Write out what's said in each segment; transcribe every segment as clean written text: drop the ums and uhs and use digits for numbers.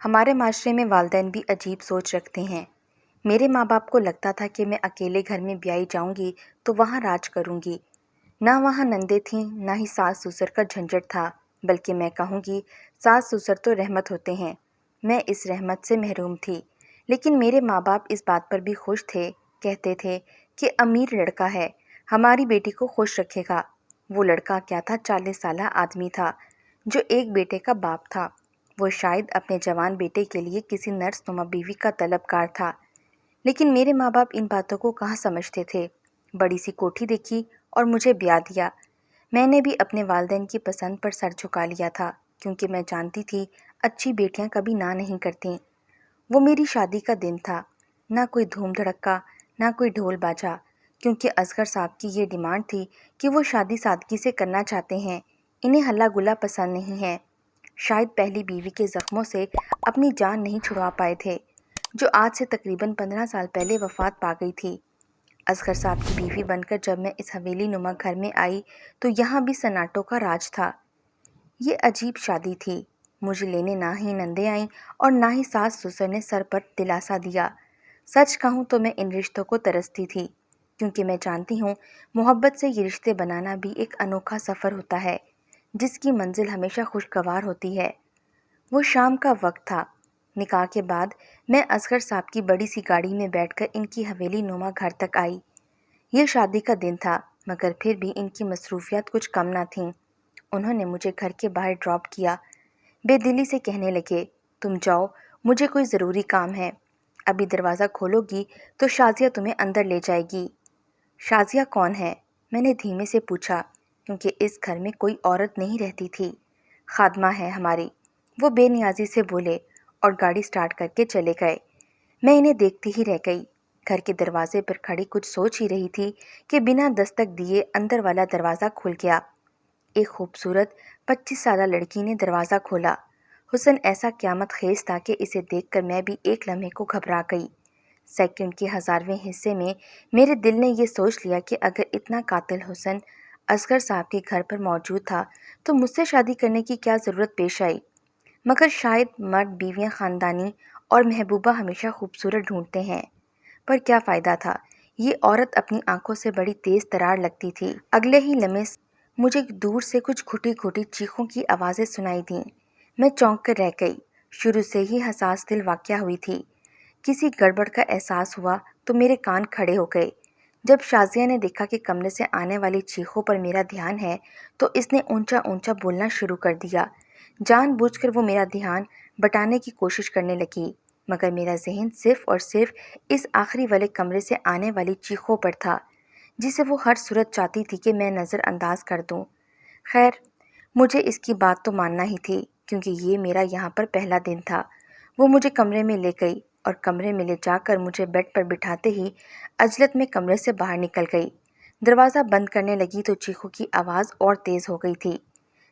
ہمارے معاشرے میں والدین بھی عجیب سوچ رکھتے ہیں۔ میرے ماں باپ کو لگتا تھا کہ میں اکیلے گھر میں بیائی جاؤں گی تو وہاں راج کروں گی۔ نہ وہاں نندیں تھیں، نہ ہی ساس سسر کا جھنجٹ تھا، بلکہ میں کہوں گی ساس سسر تو رحمت ہوتے ہیں۔ میں اس رحمت سے محروم تھی، لیکن میرے ماں باپ اس بات پر بھی خوش تھے، کہتے تھے کہ امیر لڑکا ہے، ہماری بیٹی کو خوش رکھے گا۔ وہ لڑکا کیا تھا، 40 سالہ آدمی تھا جو ایک بیٹے کا باپ تھا۔ وہ شاید اپنے جوان بیٹے کے لیے کسی نرس نما بیوی کا طلبگار تھا، لیکن میرے ماں باپ ان باتوں کو کہاں سمجھتے تھے۔ بڑی سی کوٹھی دیکھی اور مجھے بیاہ دیا۔ میں نے بھی اپنے والدین کی پسند پر سر جھکا لیا تھا، کیونکہ میں جانتی تھی اچھی بیٹیاں کبھی نہ نہیں کرتیں۔ وہ میری شادی کا دن تھا، نہ کوئی دھوم دھڑکا، نہ کوئی ڈھول باجا، کیونکہ اصغر صاحب کی یہ ڈیمانڈ تھی کہ وہ شادی سادگی سے کرنا چاہتے ہیں، انہیں ہلا گلا پسند نہیں ہے۔ شاید پہلی بیوی کے زخموں سے اپنی جان نہیں چھڑوا پائے تھے، جو آج سے تقریباً 15 سال پہلے وفات پا گئی تھی۔ اصغر صاحب کی بیوی بن کر جب میں اس حویلی نما گھر میں آئی تو یہاں بھی سناٹوں کا راج تھا۔ یہ عجیب شادی تھی۔ مجھے لینے نہ ہی نندیں آئیں اور نہ ہی ساس سسر نے سر پر دلاسا دیا۔ سچ کہوں تو میں ان رشتوں کو ترستی تھی، کیونکہ میں جانتی ہوں محبت سے یہ رشتے بنانا بھی ایک انوکھا سفر ہوتا ہے، جس کی منزل ہمیشہ خوشگوار ہوتی ہے۔ وہ شام کا وقت تھا۔ نکاح کے بعد میں اصغر صاحب کی بڑی سی گاڑی میں بیٹھ کر ان کی حویلی نما گھر تک آئی۔ یہ شادی کا دن تھا، مگر پھر بھی ان کی مصروفیات کچھ کم نہ تھیں۔ انہوں نے مجھے گھر کے باہر ڈراپ کیا، بے دلی سے کہنے لگے، تم جاؤ، مجھے کوئی ضروری کام ہے، ابھی دروازہ کھولو گی تو شازیہ تمہیں اندر لے جائے گی۔ شازیہ کون ہے؟ میں نے دھیمے سے پوچھا، کیونکہ اس گھر میں کوئی عورت نہیں رہتی تھی۔ خادمہ ہے ہماری، وہ بے نیازی سے بولے اور گاڑی سٹارٹ کر کے چلے گئے۔ میں انہیں دیکھتی ہی رہ گئی۔ گھر کے دروازے پر کھڑی کچھ سوچ ہی رہی تھی کہ بنا دستک دیے اندر والا دروازہ کھل گیا۔ ایک خوبصورت 25 سالہ لڑکی نے دروازہ کھولا۔ حسن ایسا قیامت خیز تھا کہ اسے دیکھ کر میں بھی ایک لمحے کو گھبرا گئی۔ سیکنڈ کے 1000ویں حصے میں میرے دل نے یہ سوچ لیا کہ اگر اتنا قاتل حسن اصغر صاحب کے گھر پر موجود تھا تو مجھ سے شادی کرنے کی کیا ضرورت پیش آئی۔ مگر شاید مرد بیویاں خاندانی اور محبوبہ ہمیشہ خوبصورت ڈھونڈتے ہیں، پر کیا فائدہ تھا، یہ عورت اپنی آنکھوں سے بڑی تیز ترار لگتی تھی۔ اگلے ہی لمحے مجھے دور سے کچھ گھٹی گھٹی چیخوں کی آوازیں سنائی دیں۔ میں چونک کر رہ گئی۔ شروع سے ہی حساس دل واقعہ ہوئی تھی۔ کسی گڑبڑ کا احساس ہوا تو میرے کان کھڑے ہو گئے۔ جب شازیہ نے دیکھا کہ کمرے سے آنے والی چیخوں پر میرا دھیان ہے تو اس نے اونچا اونچا بولنا شروع کر دیا۔ جان بوجھ کر وہ میرا دھیان بٹانے کی کوشش کرنے لگی، مگر میرا ذہن صرف اور صرف اس آخری والے کمرے سے آنے والی چیخوں پر تھا، جسے وہ ہر صورت چاہتی تھی کہ میں نظر انداز کر دوں۔ خیر، مجھے اس کی بات تو ماننا ہی تھی، کیونکہ یہ میرا یہاں پر پہلا دن تھا۔ وہ مجھے کمرے میں لے گئی اور کمرے میں لے جا کر مجھے بیڈ پر بٹھاتے ہی عجلت میں کمرے سے باہر نکل گئی۔ دروازہ بند کرنے لگی تو چیخوں کی آواز اور تیز ہو گئی تھی۔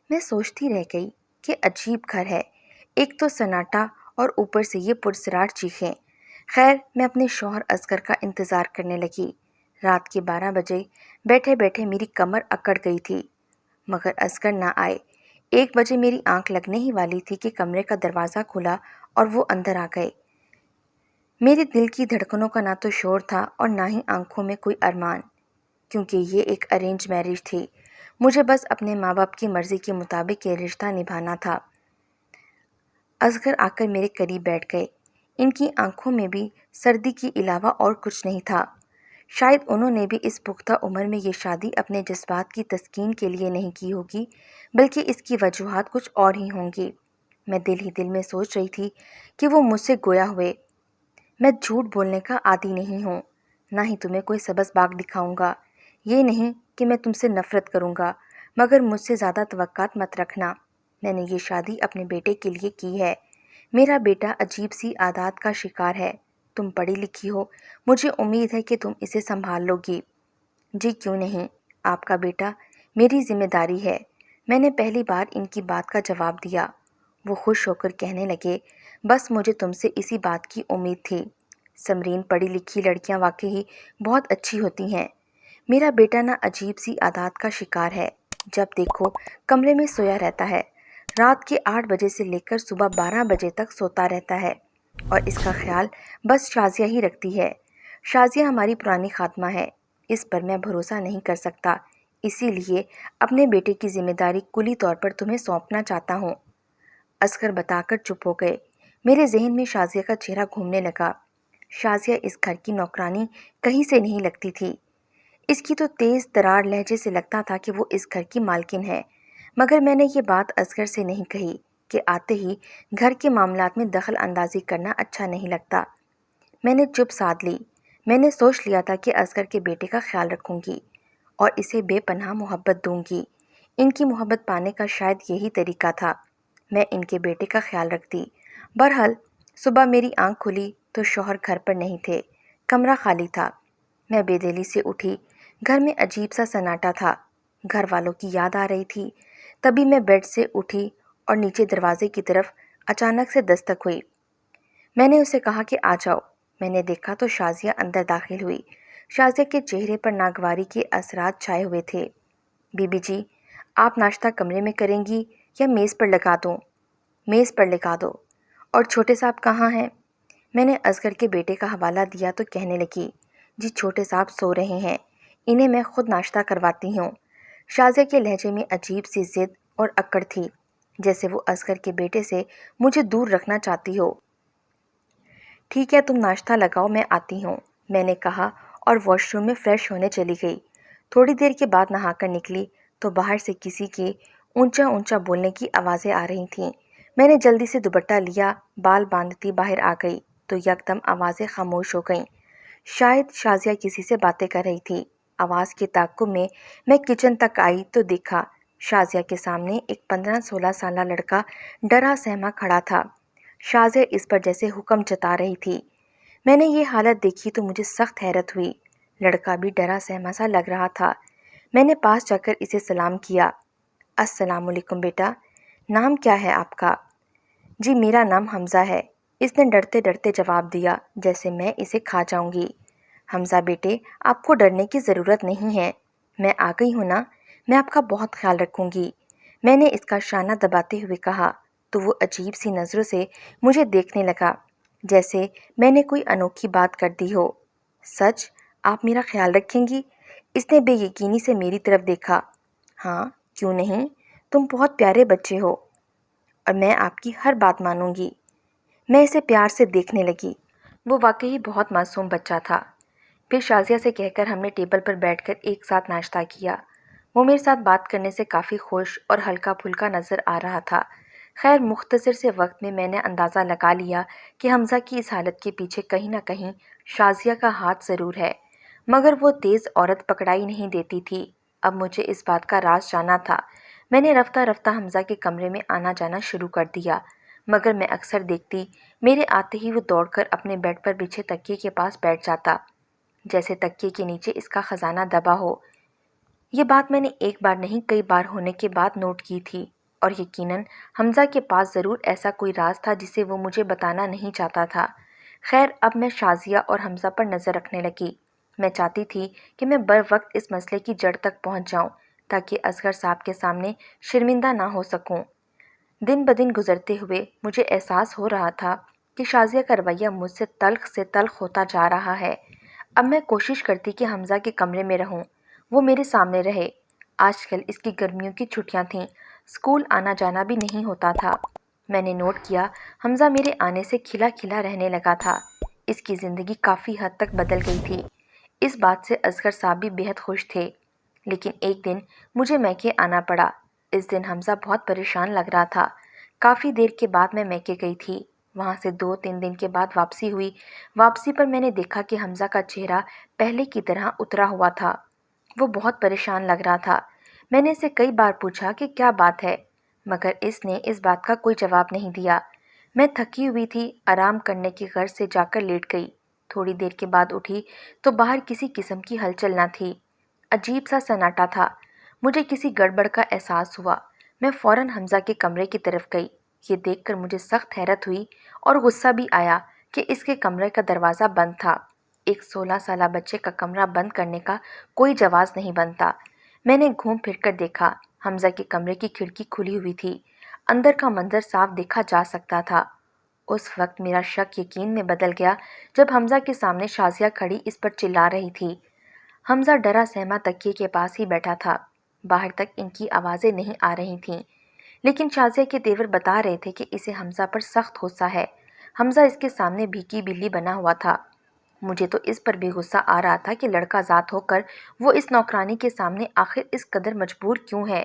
میں سوچتی رہ گئی کہ عجیب گھر ہے، ایک تو سناٹا اور اوپر سے یہ پرسرار چیخیں۔ خیر، میں اپنے شوہر اصغر کا انتظار کرنے لگی۔ رات کے 12 بجے بیٹھے بیٹھے میری کمر اکڑ گئی تھی، مگر اصغر نہ آئے۔ 1 بجے میری آنکھ لگنے ہی والی تھی کہ کمرے کا دروازہ کھلا اور وہ اندر آ گئے۔ میرے دل کی دھڑکنوں کا نہ تو شور تھا اور نہ ہی آنکھوں میں کوئی ارمان، کیونکہ یہ ایک ارینج میرج تھی۔ مجھے بس اپنے ماں باپ کی مرضی کے مطابق یہ رشتہ نبھانا تھا۔ اصغر آ کر میرے قریب بیٹھ گئے۔ ان کی آنکھوں میں بھی سردی کے علاوہ اور کچھ نہیں تھا۔ شاید انہوں نے بھی اس پختہ عمر میں یہ شادی اپنے جذبات کی تسکین کے لیے نہیں کی ہوگی، بلکہ اس کی وجوہات کچھ اور ہی ہوں گی۔ میں دل ہی دل میں سوچ رہی تھی کہ وہ مجھ سے گویا ہوئے، میں جھوٹ بولنے کا عادی نہیں ہوں، نہ ہی تمہیں کوئی سبز باغ دکھاؤں گا۔ یہ نہیں کہ میں تم سے نفرت کروں گا، مگر مجھ سے زیادہ توقعات مت رکھنا۔ میں نے یہ شادی اپنے بیٹے کے لیے کی ہے۔ میرا بیٹا عجیب سی عادات کا شکار ہے۔ تم پڑھی لکھی ہو، مجھے امید ہے کہ تم اسے سنبھال لو گی۔ جی کیوں نہیں، آپ کا بیٹا میری ذمہ داری ہے۔ میں نے پہلی بار ان کی بات کا جواب دیا۔ وہ خوش ہو کر کہنے لگے، بس مجھے تم سے اسی بات کی امید تھی۔ سمرین، پڑھی لکھی لڑکیاں واقعی بہت اچھی ہوتی ہیں۔ میرا بیٹا نہ عجیب سی عادات کا شکار ہے، جب دیکھو کمرے میں سویا رہتا ہے، رات کے 8 بجے سے لے کر صبح 12 بجے تک سوتا رہتا ہے اور اس کا خیال بس شازیہ ہی رکھتی ہے۔ شازیہ ہماری پرانی خادمہ ہے، اس پر میں بھروسہ نہیں کر سکتا، اسی لیے اپنے بیٹے کی ذمہ داری کلی طور پر تمہیں سونپنا چاہتا ہوں۔ اصغر بتا کر چپ ہو گئے۔ میرے ذہن میں شازیہ کا چہرہ گھومنے لگا۔ شازیہ اس گھر کی نوکرانی کہیں سے نہیں لگتی تھی۔ اس کی تو تیز ترار لہجے سے لگتا تھا کہ وہ اس گھر کی مالکن ہے، مگر میں نے یہ بات اصغر سے نہیں کہی کہ آتے ہی گھر کے معاملات میں دخل اندازی کرنا اچھا نہیں لگتا۔ میں نے چپ سادھ لی۔ میں نے سوچ لیا تھا کہ اصغر کے بیٹے کا خیال رکھوں گی اور اسے بے پناہ محبت دوں گی۔ ان کی محبت پانے کا شاید یہی طریقہ تھا، میں ان کے بیٹے کا خیال رکھتی۔ بہرحال صبح میری آنکھ کھلی تو شوہر گھر پر نہیں تھے، کمرہ خالی تھا۔ میں بے دلی سے اٹھی۔ گھر میں عجیب سا سناٹا تھا، گھر والوں کی یاد آ رہی تھی۔ تبھی میں بیڈ سے اٹھی اور نیچے دروازے کی طرف اچانک سے دستک ہوئی۔ میں نے اسے کہا کہ آ جاؤ۔ میں نے دیکھا تو شازیہ اندر داخل ہوئی۔ شازیہ کے چہرے پر ناگواری کے اثرات چھائے ہوئے تھے۔ بی بی جی، آپ ناشتہ کمرے میں کریں گی یا میز پر لگا دوں؟ میز پر لگا دو۔ اور چھوٹے صاحب کہاں ہیں؟ میں نے اصغر کے بیٹے کا حوالہ دیا تو کہنے لگی، جی چھوٹے صاحب سو رہے ہیں، انہیں میں خود ناشتہ کرواتی ہوں۔ شازیہ کے لہجے میں عجیب سی ضد اور اکڑ تھی، جیسے وہ اصغر کے بیٹے سے مجھے دور رکھنا چاہتی ہو۔ ٹھیک ہے، تم ناشتہ لگاؤ، میں آتی ہوں، میں نے کہا اور واش روم میں فریش ہونے چلی گئی۔ تھوڑی دیر کے بعد نہا کر نکلی تو باہر سے کسی کے اونچا اونچا بولنے کی آوازیں آ رہی تھیں۔ میں نے جلدی سے دوپٹہ لیا، بال باندھتی باہر آ گئی تو یکدم آوازیں خاموش ہو گئیں۔ شاید شازیہ کسی سے باتیں کر رہی تھی۔ آواز کے تعاقب میں کچن تک آئی تو دیکھا شازیہ کے سامنے ایک 15-16 سالہ لڑکا ڈرا سہما کھڑا تھا۔ شازیہ اس پر جیسے حکم جتا رہی تھی۔ میں نے یہ حالت دیکھی تو مجھے سخت حیرت ہوئی۔ لڑکا بھی ڈرا سہما سا لگ رہا تھا۔ میں نے پاس جا کر اسے سلام کیا۔ السلام علیکم بیٹا، نام کیا ہے آپ کا؟ جی میرا نام حمزہ ہے، اس نے ڈرتے ڈرتے جواب دیا، جیسے میں اسے کھا جاؤں گی۔ حمزہ بیٹے، آپ کو ڈرنے کی ضرورت نہیں ہے، میں آ گئی ہوں نا، میں آپ کا بہت خیال رکھوں گی۔ میں نے اس کا شانہ دباتے ہوئے کہا تو وہ عجیب سی نظروں سے مجھے دیکھنے لگا، جیسے میں نے کوئی انوکھی بات کر دی ہو۔ سچ، آپ میرا خیال رکھیں گی؟ اس نے بے یقینی سے میری طرف دیکھا۔ ہاں، کیوں نہیں، تم بہت پیارے بچے ہو اور میں آپ کی ہر بات مانوں گی۔ میں اسے پیار سے دیکھنے لگی، وہ واقعی بہت معصوم بچہ تھا۔ پھر شازیہ سے کہہ کر ہم نے ٹیبل پر بیٹھ کر ایک ساتھ ناشتہ کیا۔ وہ میرے ساتھ بات کرنے سے کافی خوش اور ہلکا پھلکا نظر آ رہا تھا۔ خیر مختصر سے وقت میں نے اندازہ لگا لیا کہ حمزہ کی اس حالت کے پیچھے کہیں نہ کہیں شازیہ کا ہاتھ ضرور ہے، مگر وہ تیز عورت پکڑائی نہیں دیتی تھی۔ اب مجھے اس بات کا راز جانا تھا۔ میں نے رفتہ رفتہ حمزہ کے کمرے میں آنا جانا شروع کر دیا، مگر میں اکثر دیکھتی میرے آتے ہی وہ دوڑ کر اپنے بیڈ پر بچھے تکیے کے پاس بیٹھ جاتا، جیسے تکیے کے نیچے اس کا خزانہ دبا ہو۔ یہ بات میں نے ایک بار نہیں کئی بار ہونے کے بعد نوٹ کی تھی، اور یقیناً حمزہ کے پاس ضرور ایسا کوئی راز تھا جسے وہ مجھے بتانا نہیں چاہتا تھا۔ خیر اب میں شازیہ اور حمزہ پر نظر رکھنے لگی۔ میں چاہتی تھی کہ میں بر وقت اس مسئلے کی جڑ تک پہنچ جاؤں تاکہ اصغر صاحب کے سامنے شرمندہ نہ ہو سکوں۔ دن بدن گزرتے ہوئے مجھے احساس ہو رہا تھا کہ شازیہ کا رویہ مجھ سے تلخ ہوتا جا رہا ہے۔ اب میں کوشش کرتی کہ حمزہ کے کمرے میں رہوں، وہ میرے سامنے رہے۔ آج کل اس کی گرمیوں کی چھٹیاں تھیں، اسکول آنا جانا بھی نہیں ہوتا تھا۔ میں نے نوٹ کیا حمزہ میرے آنے سے کھلا کھلا رہنے لگا تھا، اس کی زندگی کافی حد تک بدل گئی تھی۔ اس بات سے اصغر صاحب بھی بے حد خوش تھے، لیکن ایک دن مجھے میکے آنا پڑا۔ اس دن حمزہ بہت پریشان لگ رہا تھا۔ کافی دیر کے بعد میں میکے گئی تھی، وہاں سے 2-3 دن کے بعد واپسی ہوئی۔ واپسی پر میں نے دیکھا کہ حمزہ کا چہرہ پہلے کی طرح اترا ہوا تھا، وہ بہت پریشان لگ رہا تھا۔ میں نے اسے کئی بار پوچھا کہ کیا بات ہے، مگر اس نے اس بات کا کوئی جواب نہیں دیا۔ میں تھکی ہوئی تھی، آرام کرنے کی غرض سے جا کر لیٹ گئی۔ تھوڑی دیر کے بعد اٹھی تو باہر کسی قسم کی ہلچل نہ تھی، عجیب سا سناٹا تھا۔ مجھے کسی گڑبڑ کا احساس ہوا۔ میں فوراً حمزہ کے کمرے کی طرف گئی۔ یہ دیکھ کر مجھے سخت حیرت ہوئی اور غصہ بھی آیا کہ اس کے کمرے کا دروازہ بند تھا۔ ایک 16 سالہ بچے کا کمرہ بند کرنے کا کوئی جواز نہیں بنتا۔ میں نے گھوم پھر کر دیکھا، حمزہ کے کمرے کی کھڑکی کھلی ہوئی تھی۔ اندر کا منظر صاف دیکھا جا سکتا تھا۔ اس وقت میرا شک یقین میں بدل گیا جب حمزہ کے سامنے شازیہ کھڑی اس پر چلا رہی تھی۔ حمزہ ڈرا سہما تکیے کے پاس ہی بیٹھا تھا۔ باہر تک ان کی آوازیں نہیں آ رہی تھیں، لیکن شازیہ کے دیور بتا رہے تھے کہ اسے حمزہ پر سخت غصہ ہے۔ حمزہ اس کے سامنے بھیکی بلی بنا ہوا تھا۔ مجھے تو اس پر بھی غصہ آ رہا تھا کہ لڑکا ذات ہو کر وہ اس نوکرانی کے سامنے آخر اس قدر مجبور کیوں ہے۔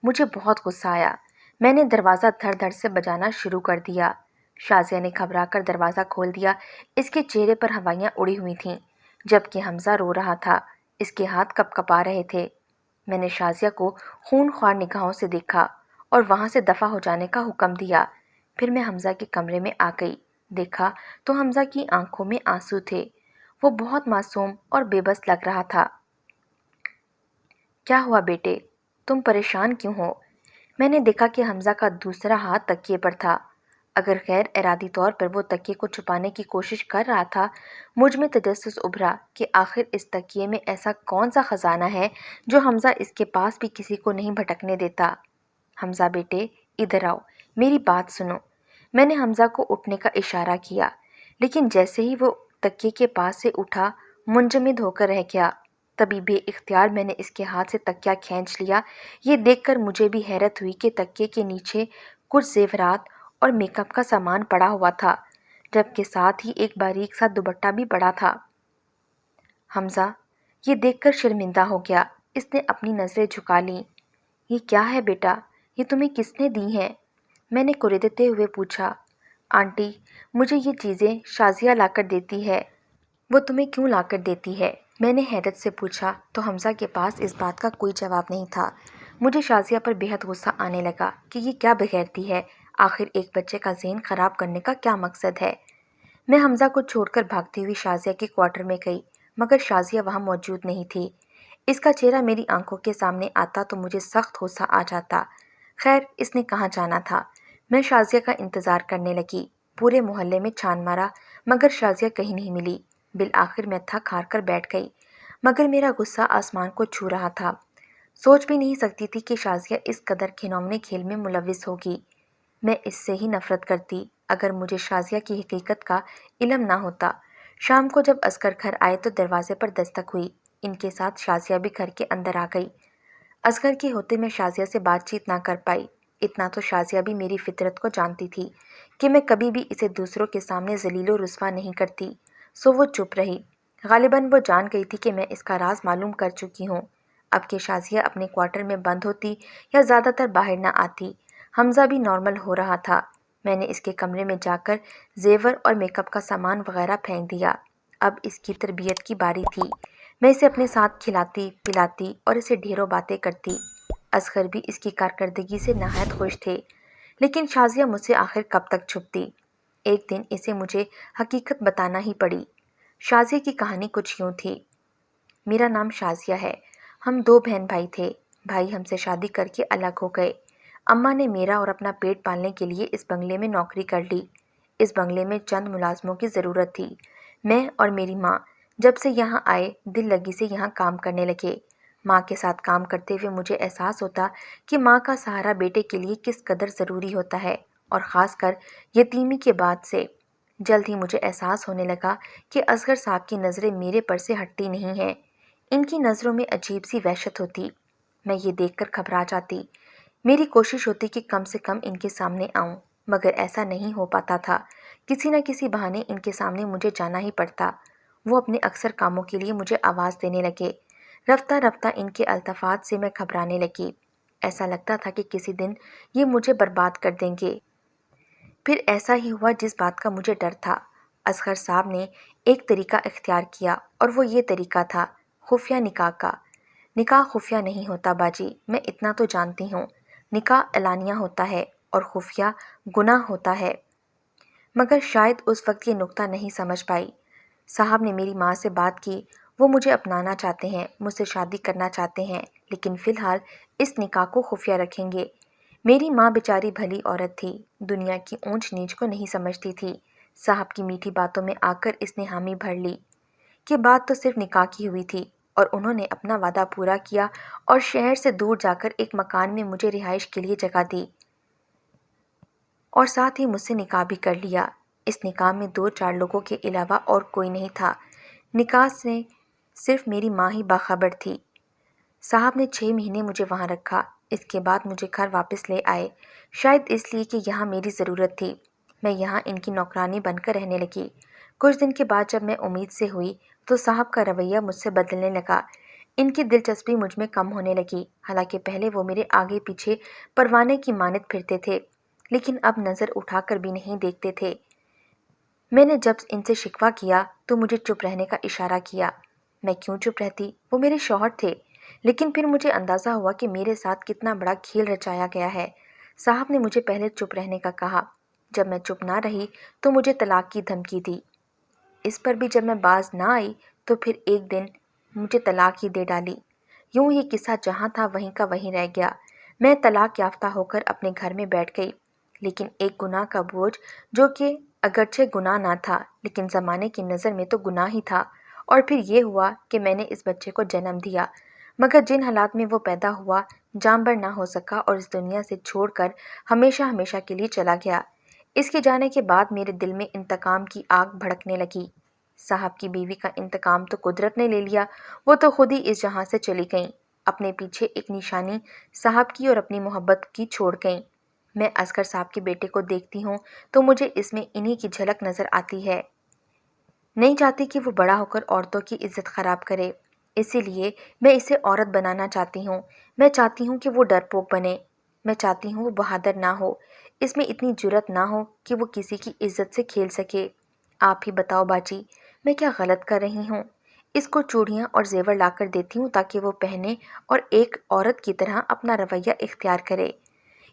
مجھے بہت غصہ آیا۔ میں نے دروازہ دھڑ دھڑ سے بجانا شروع کر دیا۔ شازیہ نے گھبرا کر دروازہ کھول دیا۔ اس کے چہرے پر ہوائیاں اڑی ہوئی تھیں، جبکہ حمزہ رو رہا تھا۔ اس کے ہاتھ کپ کپا رہے تھے۔ میں نے شازیہ کو خون خوار نگاہوں سے دیکھا اور وہاں سے دفع ہو جانے کا حکم دیا۔ پھر میں حمزہ کے کمرے میں آ گئی۔ دیکھا تو حمزہ کی آنکھوں میں آنسو تھے۔ وہ بہت معصوم اور بے بس لگ رہا تھا۔ کیا ہوا بیٹے؟ تم پریشان کیوں ہو؟ میں نے دیکھا کہ حمزہ کا دوسرا ہاتھ تکیے پر تھا۔ اگر غیر ارادی طور پر وہ تکیے کو چھپانے کی کوشش کر رہا تھا، مجھ میں تجسس ابھرا کہ آخر اس تکیے میں ایسا کون سا خزانہ ہے جو حمزہ اس کے پاس بھی کسی کو نہیں بھٹکنے دیتا۔ حمزہ بیٹے، ادھر آؤ، میری بات سنو۔ میں نے حمزہ کو اٹھنے کا اشارہ کیا، لیکن جیسے ہی وہ تکیے کے پاس سے اٹھا، منجمد ہو کر رہ گیا۔ تبھی بے اختیار میں نے اس کے ہاتھ سے تکیہ کھینچ لیا۔ یہ دیکھ کر مجھے بھی حیرت ہوئی کہ تکیے کے نیچے کچھ زیورات اور میک اپ کا سامان پڑا ہوا تھا، جبکہ ساتھ ہی ایک باریک سا دوپٹہ بھی پڑا تھا۔ حمزہ یہ دیکھ کر شرمندہ ہو گیا۔ اس نے اپنی نظریں جھکا لیں۔ یہ کیا ہے بیٹا؟ یہ تمہیں کس نے دی ہیں؟ میں نے کریدتے ہوئے پوچھا۔ آنٹی، مجھے یہ چیزیں شازیہ لا کر دیتی ہے۔ وہ تمہیں کیوں لا کر دیتی ہے؟ میں نے حیرت سے پوچھا تو حمزہ کے پاس اس بات کا کوئی جواب نہیں تھا۔ مجھے شازیہ پر بے حد غصہ آنے لگا کہ یہ کیا بغیرتی ہے۔ آخر ایک بچے کا ذہن خراب کرنے کا کیا مقصد ہے؟ میں حمزہ کو چھوڑ کر بھاگتی ہوئی شازیہ کے کوارٹر میں گئی، مگر شازیہ وہاں موجود نہیں تھی۔ اس کا چہرہ میری آنکھوں کے سامنے آتا تو مجھے سخت غصہ آ جاتا۔ خیر، اس نے کہاں جانا تھا؟ میں شازیہ کا انتظار کرنے لگی۔ پورے محلے میں چھان مارا، مگر شازیہ کہیں نہیں ملی۔ بالآخر میں تھک ہار کر بیٹھ گئی، مگر میرا غصہ آسمان کو چھو رہا تھا۔ سوچ بھی نہیں سکتی تھی کہ شازیہ اس قدر گھنونے کھیل میں ملوث ہوگی۔ میں اس سے ہی نفرت کرتی اگر مجھے شازیہ کی حقیقت کا علم نہ ہوتا۔ شام کو جب اصغر گھر آئے تو دروازے پر دستک ہوئی۔ ان کے ساتھ شازیہ بھی گھر کے اندر آ گئی۔ اصغر کے ہوتے میں شازیہ سے بات چیت نہ کر پائی۔ اتنا تو شازیہ بھی میری فطرت کو جانتی تھی کہ میں کبھی بھی اسے دوسروں کے سامنے ذلیل و رسوا نہیں کرتی، سو وہ چپ رہی۔ غالباً وہ جان گئی تھی کہ میں اس کا راز معلوم کر چکی ہوں۔ اب کہ شازیہ اپنے کوارٹر میں بند ہوتی یا زیادہ تر باہر نہ آتی، حمزہ بھی نارمل ہو رہا تھا۔ میں نے اس کے کمرے میں جا کر زیور اور میک اپ کا سامان وغیرہ پھینک دیا۔ اب اس کی تربیت کی باری تھی۔ میں اسے اپنے ساتھ کھلاتی پلاتی اور اسے ڈھیروں باتیں کرتی۔ اصغر بھی اس کی کارکردگی سے نہایت خوش تھے، لیکن شازیہ مجھ سے آخر کب تک چھپتی؟ ایک دن اسے مجھے حقیقت بتانا ہی پڑی۔ شازیہ کی کہانی کچھ یوں تھی۔ میرا نام شازیہ ہے۔ ہم دو بہن بھائی تھے۔ بھائی ہم سے شادی کر کے الگ ہو گئے۔ اماں نے میرا اور اپنا پیٹ پالنے کے لیے اس بنگلے میں نوکری کر لی۔ اس بنگلے میں چند ملازموں کی ضرورت تھی۔ میں اور میری ماں جب سے یہاں آئے دل لگی سے یہاں کام کرنے لگے۔ ماں کے ساتھ کام کرتے ہوئے مجھے احساس ہوتا کہ ماں کا سہارا بیٹے کے لیے کس قدر ضروری ہوتا ہے، اور خاص کر یتیمی کے بعد سے۔ جلد ہی مجھے احساس ہونے لگا کہ اصغر صاحب کی نظریں میرے پر سے ہٹتی نہیں ہیں۔ ان کی نظروں میں عجیب سی وحشت ہوتی۔ میں یہ دیکھ کر گھبرا جاتی۔ میری کوشش ہوتی کہ کم سے کم ان کے سامنے آؤں، مگر ایسا نہیں ہو پاتا تھا۔ کسی نہ کسی بہانے ان کے سامنے مجھے جانا ہی پڑتا۔ وہ اپنے اکثر کاموں کے لیے مجھے آواز دینے لگے۔ رفتہ رفتہ ان کے الطافات سے میں گھبرانے لگی۔ ایسا لگتا تھا کہ کسی دن یہ مجھے برباد کر دیں گے۔ پھر ایسا ہی ہوا جس بات کا مجھے ڈر تھا۔ اصغر صاحب نے ایک طریقہ اختیار کیا، اور وہ یہ طریقہ تھا خفیہ نکاح کا۔ نکاح خفیہ نہیں ہوتا باجی، میں اتنا تو جانتی ہوں۔ نکاح اعلانیہ ہوتا ہے اور خفیہ گناہ ہوتا ہے۔ مگر شاید اس وقت یہ نکتہ نہیں سمجھ پائی۔ صاحب نے میری ماں سے بات کی۔ وہ مجھے اپنانا چاہتے ہیں، مجھ سے شادی کرنا چاہتے ہیں، لیکن فی الحال اس نکاح کو خفیہ رکھیں گے۔ میری ماں بیچاری بھلی عورت تھی، دنیا کی اونچ نیچ کو نہیں سمجھتی تھی۔ صاحب کی میٹھی باتوں میں آ کر اس نے حامی بھر لی کہ بات تو صرف نکاح کی ہوئی تھی، اور انہوں نے اپنا وعدہ پورا کیا اور شہر سے دور جا کر ایک مکان میں مجھے رہائش کے لیے جگہ دی۔ اور ساتھ ہی مجھ سے نکاح بھی کر لیا۔ اس نکاح میں 2-4 لوگوں کے علاوہ اور کوئی نہیں تھا۔ نکاح سے صرف میری ماں ہی باخبر تھی۔ صاحب نے 6 مہینے مجھے وہاں رکھا۔ اس کے بعد مجھے گھر واپس لے آئے، شاید اس لیے کہ یہاں میری ضرورت تھی۔ میں یہاں ان کی نوکرانی بن کر رہنے لگی۔ کچھ دن کے بعد جب میں امید سے ہوئی تو صاحب کا رویہ مجھ سے بدلنے لگا۔ ان کی دلچسپی مجھ میں کم ہونے لگی، حالانکہ پہلے وہ میرے آگے پیچھے پروانے کی مانند پھرتے تھے، لیکن اب نظر اٹھا کر بھی نہیں دیکھتے تھے۔ میں نے جب ان سے شکوہ کیا تو مجھے چپ رہنے کا اشارہ کیا۔ میں کیوں چپ رہتی؟ وہ میرے شوہر تھے۔ لیکن پھر مجھے اندازہ ہوا کہ میرے ساتھ کتنا بڑا کھیل رچایا گیا ہے۔ صاحب نے مجھے پہلے چپ رہنے کا کہا۔ جب میں چپ نہ رہی تو مجھے طلاق کی دھمکی دی۔ اس پر بھی جب میں باز نہ آئی تو پھر ایک دن مجھے طلاق ہی دے ڈالی۔ یوں یہ قصہ جہاں تھا وہیں کا وہیں رہ گیا۔ میں طلاق یافتہ ہو کر اپنے گھر میں بیٹھ گئی، لیکن ایک گناہ کا بوجھ، جو کہ اگرچہ گناہ نہ تھا لیکن زمانے کی نظر میں تو گناہ ہی تھا۔ اور پھر یہ ہوا کہ میں نے اس بچے کو جنم دیا، مگر جن حالات میں وہ پیدا ہوا جانبر نہ ہو سکا اور اس دنیا سے چھوڑ کر ہمیشہ ہمیشہ کے لیے چلا گیا۔ اس کے جانے کے بعد میرے دل میں انتقام کی آگ بھڑکنے لگی۔ صاحب کی بیوی کا انتقام تو قدرت نے لے لیا، وہ تو خود ہی اس جہاں سے چلی گئیں، اپنے پیچھے ایک نشانی صاحب کی اور اپنی محبت کی چھوڑ گئیں۔ میں اصغر صاحب کے بیٹے کو دیکھتی ہوں تو مجھے اس میں انہی کی جھلک نظر آتی ہے۔ نہیں چاہتی کہ وہ بڑا ہو کر عورتوں کی عزت خراب کرے، اسی لیے میں اسے عورت بنانا چاہتی ہوں۔ میں چاہتی ہوں کہ وہ ڈرپوک بنے، میں چاہتی ہوں وہ بہادر نہ ہو، اس میں اتنی جرأت نہ ہو کہ وہ کسی کی عزت سے کھیل سکے۔ آپ ہی بتاؤ باجی، میں کیا غلط کر رہی ہوں؟ اس کو چوڑیاں اور زیور لا کر دیتی ہوں تاکہ وہ پہنے اور ایک عورت کی طرح اپنا رویہ اختیار کرے۔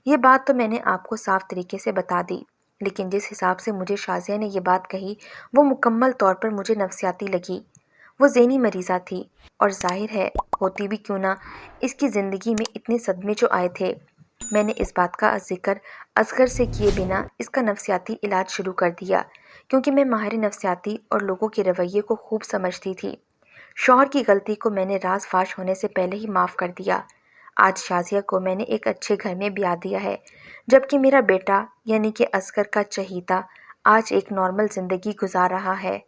یہ بات تو میں نے آپ کو صاف طریقے سے بتا دی، لیکن جس حساب سے مجھے شازیہ نے یہ بات کہی وہ مکمل طور پر مجھے نفسیاتی لگی۔ وہ ذہنی مریضہ تھی، اور ظاہر ہے ہوتی بھی کیوں نہ، اس کی زندگی میں اتنے صدمے جو آئے تھے۔ میں نے اس بات کا ذکر اصغر سے کیے بنا اس کا نفسیاتی علاج شروع کر دیا، کیونکہ میں ماہر نفسیاتی اور لوگوں کے رویے کو خوب سمجھتی تھی۔ شوہر کی غلطی کو میں نے راز فاش ہونے سے پہلے ہی معاف کر دیا۔ آج شازیہ کو میں نے ایک اچھے گھر میں بیاہ دیا ہے، جبکہ میرا بیٹا یعنی کہ اصغر کا چہیتا آج ایک نارمل زندگی گزار رہا ہے۔